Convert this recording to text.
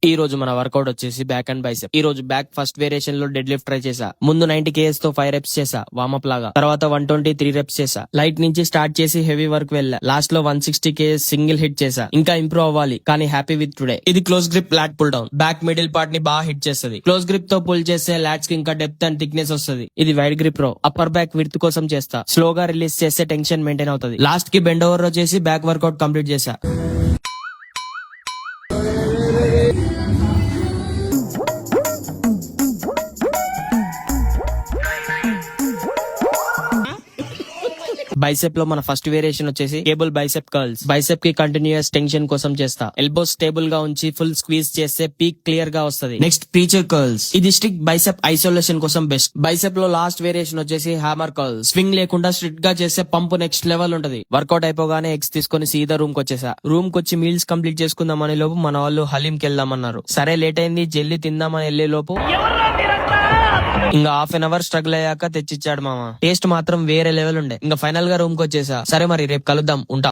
ఈ రోజు మన వర్కౌట్ వచ్చేసి బ్యాక్ అండ్ బైసెప్. ఈ రోజు బ్యాక్ ఫస్ట్ వేరియేషన్ లో డెడ్ లిఫ్ట్ ట్రై చేసా. ముందు 90 kgs తో 5 reps చేసా వార్మప్ లాగా. తర్వాత 123 reps చేసా. లైట్ నుంచి స్టార్ట్ చేసి హెవీ వర్క్ వెళ్ళా. లాస్ట్ లో 160 kgs సింగిల్ హిట్ చేసా. ఇంకా ఇంప్రూవ్ అవ్వాలి కానీ హ్యాపీ విత్ టుడే. ఇది close grip lat pull down. Back middle part ని బాగా హిట్ చేస్తుంది. క్లోజ్ గ్రిప్ తో పుల్ చేస్తే లాట్స్ కి ఇంకా డెప్త్ అండ్ థిక్నెస్ వస్తుంది. ఇది wide grip row. Upper back width కోసం చేస్తా. స్లోగా రిలీజ్ చేస్తే టెన్షన్ మెయింటైన్ అవుతుంది. లాస్ట్ కి బెండ్ ఓవర్ రో చేసి బ్యాక్ వర్కౌట్ కంప్లీట్ చేసా. బైసెప్ లో మన ఫస్ట్ వేరియేషన్ వచ్చేసి కేబుల్ బైసెప్ కర్ల్స్. బైసెప్ కి కంటిన్యూస్ టెన్షన్ కోసం చేస్తా. ఎల్బోస్ స్టేబుల్ గా ఉంచి ఫుల్ స్క్వీజ్ చేస్తే పీక్ క్లియర్ గా వస్తుంది. Next preacher curls. ఇది స్ట్రిక్ట్ బైసెప్ ఐసోలేషన్ కోసం బెస్ట్. బైసెప్ లో లాస్ట్ వేరియేషన్ వచ్చేసి హ్యామర్ కర్ల్స్. స్వింగ్ లేకుండా స్ట్రిక్ట్ గా చేస్తే పంపు నెక్స్ట్ లెవెల్ ఉంటది. వర్కౌట్ అయిపోగానే ఎగ్స్ తీసుకొని సీదా రూమ్ కి వచ్చేసా. రూమ్ కి వచ్చి మీల్స్ కంప్లీట్ చేసుకుందామనే లోపు మన వాళ్ళు హలీం కి వెళ్దామన్నారు. సరే లేట్ అయింది జల్దీ తిందామని వెళ్లే లోపు ఇంకా హాఫ్ అన్ అవర్ స్ట్రగుల్ అయ్యాక తెచ్చిచ్చాడు మామ. టేస్ట్ మాత్రం వేరే లెవెల్ ఉండే. ఇంకా ఫైనల్ గా రూమ్ కి వచ్చేసా. సరే మరి రేపు కలుద్దాం, ఉంటా.